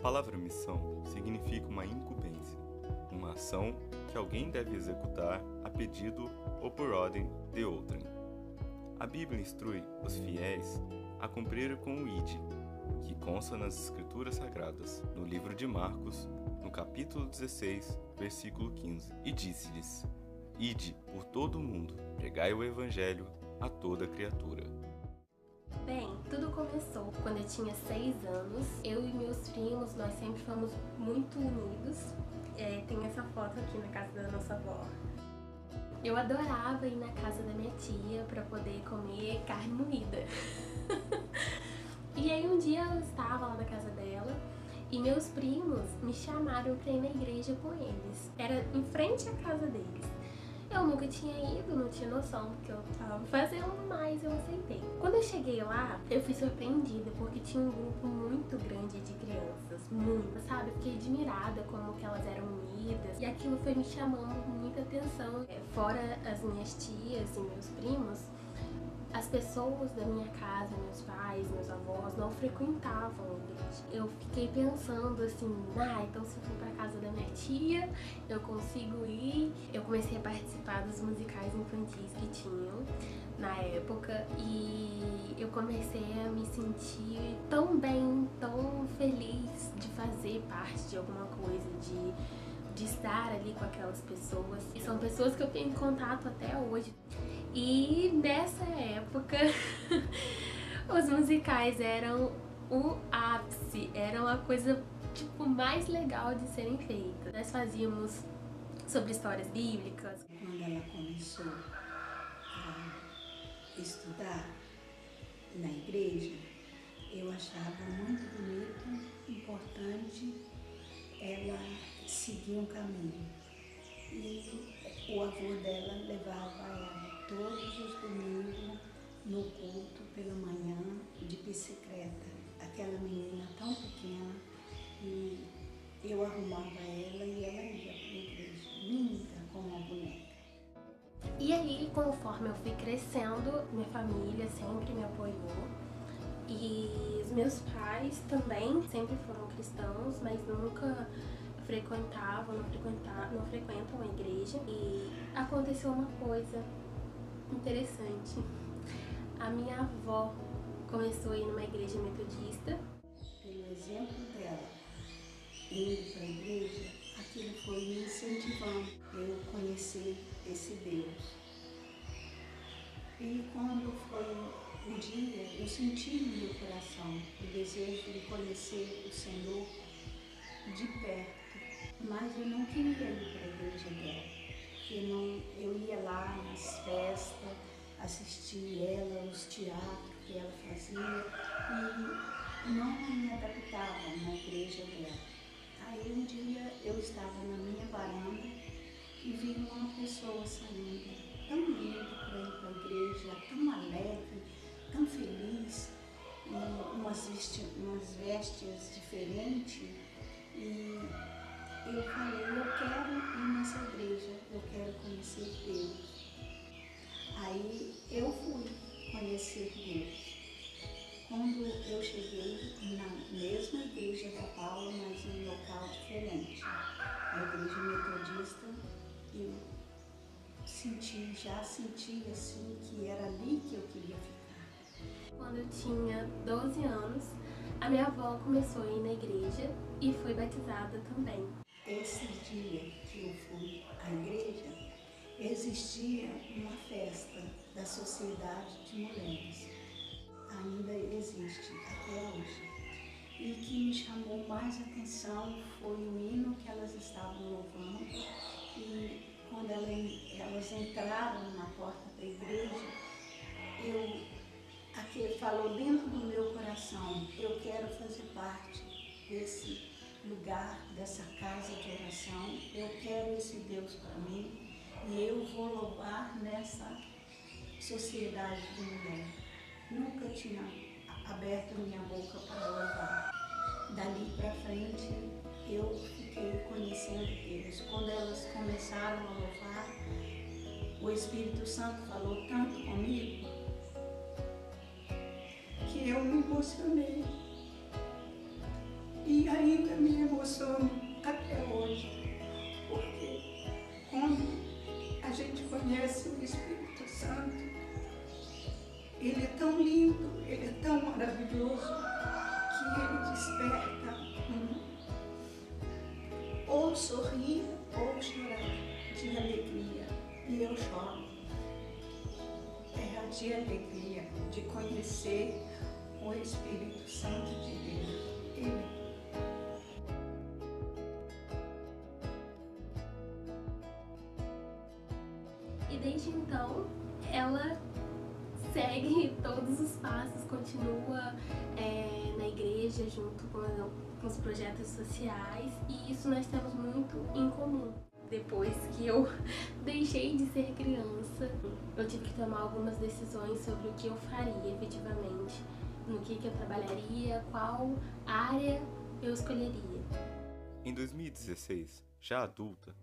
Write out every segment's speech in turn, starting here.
palavra missão significa uma incumbência, uma ação que alguém deve executar a pedido ou por ordem de outrem. A Bíblia instrui os fiéis a cumprir com o ide, que consta nas Escrituras Sagradas, no livro de Marcos, no capítulo 16, versículo 15, e disse-lhes: Ide por todo o mundo, pregai o Evangelho a toda criatura. Bem, tudo começou quando eu tinha 6 anos. Eu e meus primos, nós sempre fomos muito unidos. Tem essa foto aqui na casa da nossa avó. Eu adorava ir na casa da minha tia para poder comer carne moída. E aí um dia eu estava lá na casa dela e meus primos me chamaram para ir na igreja com eles. Era em frente à casa deles. Eu nunca tinha ido, não tinha noção do que eu tava fazendo, mas eu aceitei. Quando eu cheguei lá, eu fui surpreendida porque tinha um grupo muito grande de crianças, muito, sabe? Eu fiquei admirada como que elas eram unidas e aquilo foi me chamando muita atenção. Fora as minhas tias e meus primos, as pessoas da minha casa, meus pais, meus avós, não frequentavam a igreja. Eu fiquei pensando assim, então se eu for pra casa da minha tia, eu consigo ir. Eu comecei a participar dos musicais infantis que tinham na época e eu comecei a me sentir tão bem, tão feliz de fazer parte de alguma coisa, de estar ali com aquelas pessoas. E são pessoas que eu tenho contato até hoje. E nessa época, os musicais eram o ápice, eram a coisa mais legal de serem feitas. Nós fazíamos sobre histórias bíblicas. Quando ela começou a estudar na igreja, eu achava muito bonito, importante ela seguir um caminho. E o avô dela levava ela todos os domingos no culto pela manhã de bicicleta. Aquela menina tão pequena, e eu arrumava ela e ela ia para a igreja, linda como uma boneca. E aí, conforme eu fui crescendo, minha família sempre me apoiou. E os meus pais também sempre foram cristãos, mas nunca não frequentam a igreja. E aconteceu uma coisa interessante. A minha avó começou a ir numa igreja metodista. Pelo exemplo dela, indo para a igreja, aquilo foi me incentivando eu conhecer esse Deus. E quando foi um dia, eu senti no meu coração o desejo de conhecer o Senhor de perto, mas eu não queria ir para a igreja dela. Eu ia lá nas festas, assistir ela, os teatros que ela fazia e não me adaptava na igreja dela. Aí um dia eu estava na minha varanda e vi uma pessoa saindo tão linda para ir para a igreja, tão alegre, tão feliz, e umas vestes diferentes. E eu falei, eu quero ir nessa igreja, eu quero conhecer Deus. Aí eu fui conhecer Deus. Quando eu cheguei na mesma igreja da Paula, mas em um local diferente, a igreja metodista, eu já senti assim que era ali que eu queria ficar. Quando eu tinha 12 anos, a minha avó começou a ir na igreja e foi batizada também. Esse dia que eu fui à igreja, existia uma festa da Sociedade de Mulheres. Ainda existe até hoje. E o que me chamou mais atenção foi o hino que elas estavam louvando. E quando elas entraram na porta da igreja, aquele falou dentro do meu coração, eu quero fazer parte desse lugar, dessa casa de oração, eu quero esse Deus para mim e eu vou louvar nessa sociedade de mulher. Nunca tinha aberto minha boca para louvar. Dali para frente eu fiquei conhecendo Deus. Quando elas começaram a louvar, o Espírito Santo falou tanto comigo que eu me emocionei. E ainda me emociono até hoje, porque quando a gente conhece o Espírito Santo, ele é tão lindo, ele é tão maravilhoso, que ele desperta ou sorrir ou chorar de alegria. E eu choro. É de alegria de conhecer o Espírito Santo de Deus. Ele E desde então, ela segue todos os passos, continua na igreja junto com os projetos sociais, e isso nós temos muito em comum. Depois que eu deixei de ser criança, eu tive que tomar algumas decisões sobre o que eu faria efetivamente, no que eu trabalharia, qual área eu escolheria. Em 2016, já adulta,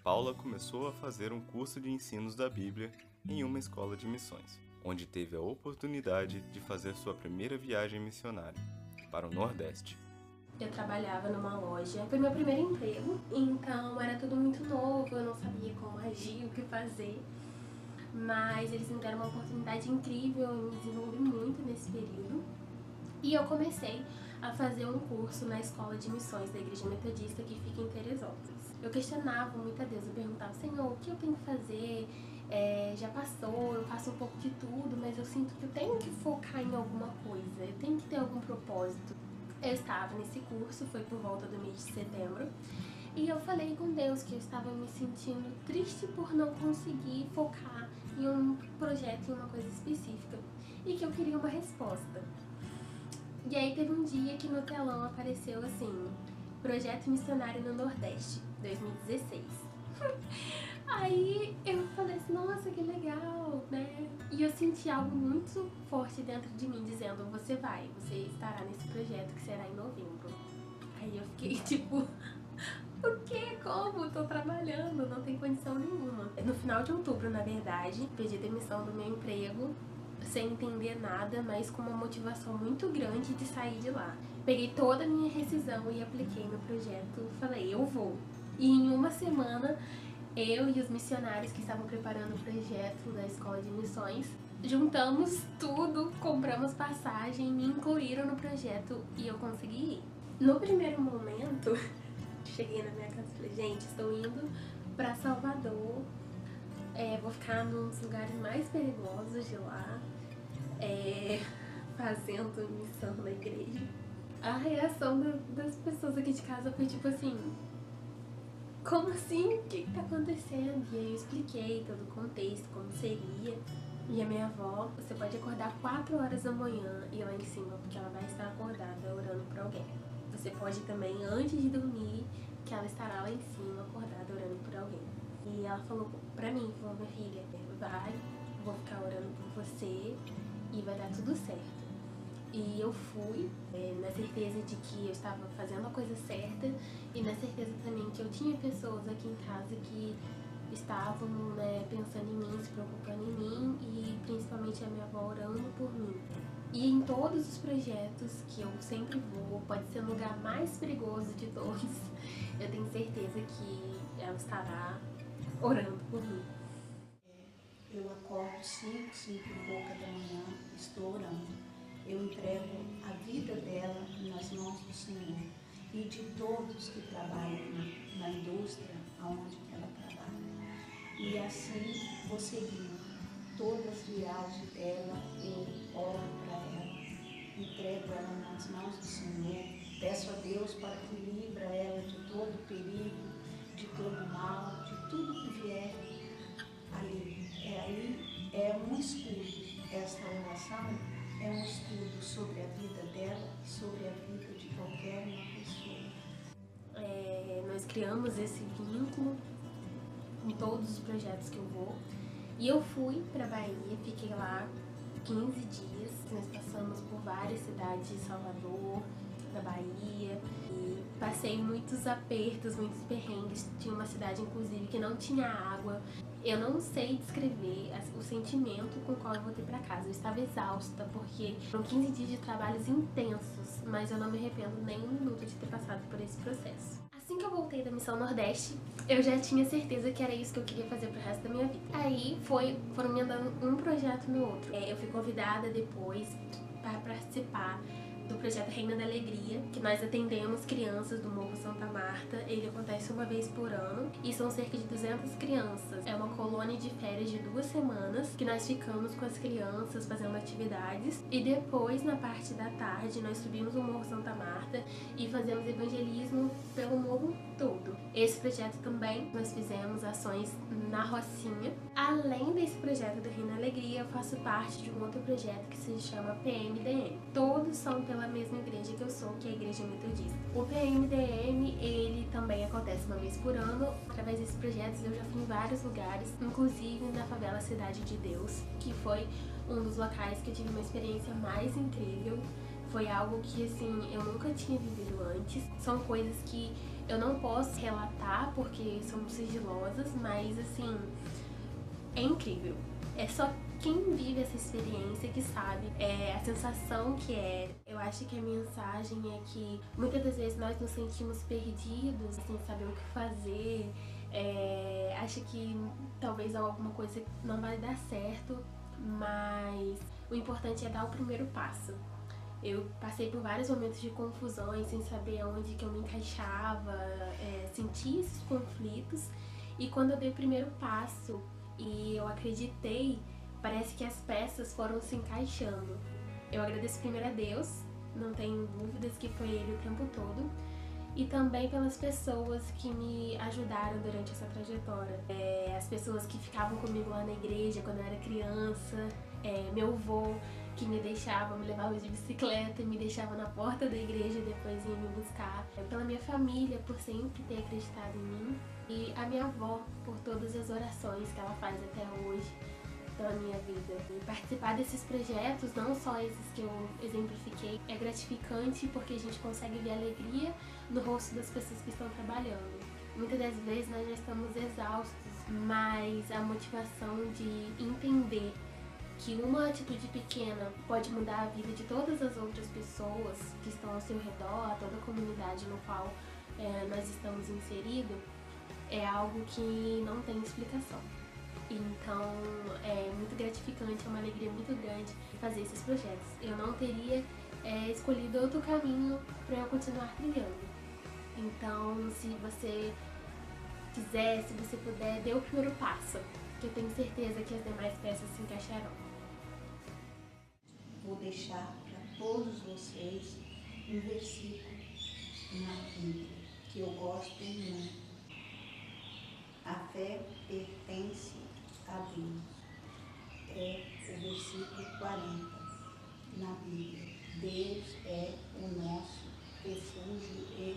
Paula começou a fazer um curso de ensinos da Bíblia em uma escola de missões, onde teve a oportunidade de fazer sua primeira viagem missionária para o Nordeste. Eu trabalhava numa loja, foi meu primeiro emprego, então era tudo muito novo, eu não sabia como agir, o que fazer, mas eles me deram uma oportunidade incrível, eu me desenvolvi muito nesse período, e eu comecei a fazer um curso na escola de missões da Igreja Metodista que fica em Teresópolis. Eu questionava muito a Deus, eu perguntava: Senhor, o que eu tenho que fazer? Já passou, eu faço um pouco de tudo, mas eu sinto que eu tenho que focar em alguma coisa, eu tenho que ter algum propósito. Eu estava nesse curso, foi por volta do mês de setembro, e eu falei com Deus que eu estava me sentindo triste por não conseguir focar em um projeto, em uma coisa específica, e que eu queria uma resposta. E aí teve um dia que no telão apareceu assim: Projeto Missionário no Nordeste, 2016. Aí eu falei assim: nossa, que legal, né? E eu senti algo muito forte dentro de mim dizendo: você estará nesse projeto que será em novembro. Aí eu fiquei tipo: o quê? Como? Tô trabalhando, não tem condição nenhuma. No final de outubro, na verdade, pedi demissão do meu emprego, sem entender nada, mas com uma motivação muito grande de sair de lá. Peguei toda a minha rescisão e apliquei no projeto, falei: eu vou. E em uma semana, eu e os missionários que estavam preparando o projeto da escola de missões, juntamos tudo, compramos passagem, me incluíram no projeto e eu consegui ir. No primeiro momento, cheguei na minha casa e falei: gente, estou indo pra Salvador, vou ficar nos lugares mais perigosos de lá, fazendo missão na igreja. A reação das pessoas aqui de casa foi tipo assim: como assim? O que tá acontecendo? E aí eu expliquei todo o contexto, como seria. E a minha avó, você pode acordar 4 horas da manhã e ir lá em cima, porque ela vai estar acordada orando por alguém. Você pode também, antes de dormir, que ela estará lá em cima, acordada, orando por alguém. E ela falou pra mim, falou: minha filha, vai, vou ficar orando por você e vai dar tudo certo. E eu fui, na certeza de que eu estava fazendo a coisa certa e na certeza também que eu tinha pessoas aqui em casa que estavam, pensando em mim, se preocupando em mim, e principalmente a minha avó orando por mim. E em todos os projetos que eu sempre vou, pode ser o lugar mais perigoso de todos, eu tenho certeza que ela estará orando por mim. Eu acordo 5 e pouca da manhã, estou orando. Eu entrego a vida dela nas mãos do Senhor e de todos que trabalham na indústria onde ela trabalha. E assim vou seguindo. Todas as viagens dela, eu oro para ela, entrego ela nas mãos do Senhor, peço a Deus para que livre ela de todo perigo, de todo mal, de tudo que vier ali. É um estudo, essa oração é um estudo sobre a vida dela e sobre a vida de qualquer uma pessoa. Nós criamos esse vínculo em todos os projetos que eu vou. E eu fui pra Bahia, fiquei lá 15 dias. Nós passamos por várias cidades de Salvador, da Bahia e passei muitos apertos, muitos perrengues. Tinha uma cidade, inclusive, que não tinha água. Eu não sei descrever o sentimento com o qual eu voltei pra casa. Eu estava exausta, porque foram 15 dias de trabalhos intensos, mas eu não me arrependo nem um minuto de ter passado por esse processo. Assim que eu voltei da Missão Nordeste, eu já tinha certeza que era isso que eu queria fazer pro resto da minha vida. Aí foram me andando um projeto no outro. Eu fui convidada depois para participar do projeto Reina da Alegria, que nós atendemos crianças do Morro Santa Marta. Ele acontece uma vez por ano e são cerca de 200 crianças. É uma colônia de férias de 2 semanas que nós ficamos com as crianças fazendo atividades e depois, na parte da tarde, nós subimos o Morro Santa Marta e fazemos evangelismo pelo morro todo. Esse projeto também nós fizemos ações na Rocinha. Além desse projeto do Reina da Alegria, eu faço parte de um outro projeto que se chama PMDM. Todos são pela mesma igreja que eu sou, que é a Igreja Metodista. O PMDM, ele também acontece uma vez por ano. Através desses projetos eu já fui em vários lugares, inclusive na favela Cidade de Deus, que foi um dos locais que eu tive uma experiência mais incrível. Foi algo que, assim, eu nunca tinha vivido antes. São coisas que eu não posso relatar porque são sigilosas, mas, assim, é incrível. É só quem vive essa experiência que sabe a sensação que é. Eu acho que a mensagem é que muitas das vezes nós nos sentimos perdidos, sem saber o que fazer, acho que talvez alguma coisa não vai dar certo, mas o importante é dar o primeiro passo. Eu passei por vários momentos de confusões, sem saber onde que eu me encaixava, senti esses conflitos, e quando eu dei o primeiro passo e eu acreditei, parece que as peças foram se encaixando. Eu agradeço primeiro a Deus, não tenho dúvidas que foi Ele o tempo todo, e também pelas pessoas que me ajudaram durante essa trajetória. As pessoas que ficavam comigo lá na igreja quando eu era criança, meu avô que me levava de bicicleta e me deixava na porta da igreja e depois ia me buscar. Pela minha família, por sempre ter acreditado em mim, e a minha avó por todas as orações que ela faz até hoje pela minha vida. E participar desses projetos, não só esses que eu exemplifiquei, é gratificante porque a gente consegue ver alegria no rosto das pessoas que estão trabalhando. Muitas das vezes nós já estamos exaustos, mas a motivação de entender que uma atitude pequena pode mudar a vida de todas as outras pessoas que estão ao seu redor, toda a comunidade no qual nós estamos inseridos, é algo que não tem explicação. Então é muito gratificante, é uma alegria muito grande fazer esses projetos. Eu não teria escolhido outro caminho para eu continuar trilhando. Então, se você quiser, se você puder, dê o primeiro passo, que eu tenho certeza que as demais peças se encaixarão. Vou deixar para todos vocês um versículo na Bíblia que eu gosto muito. A fé pertence a Deus. É o versículo 40 na Bíblia. Deus é o nosso refúgio e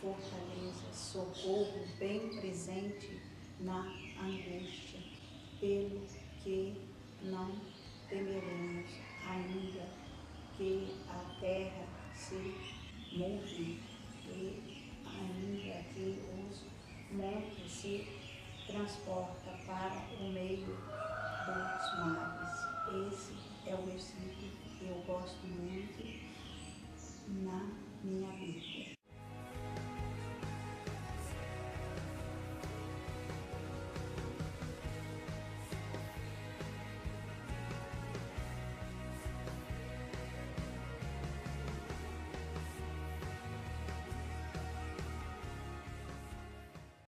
fortaleza, socorro bem presente na angústia, pelo que não temeremos, ainda que a terra se move e ainda que os montes se transportam para o meio dos mares. Esse é o versículo que eu gosto muito na minha Bíblia.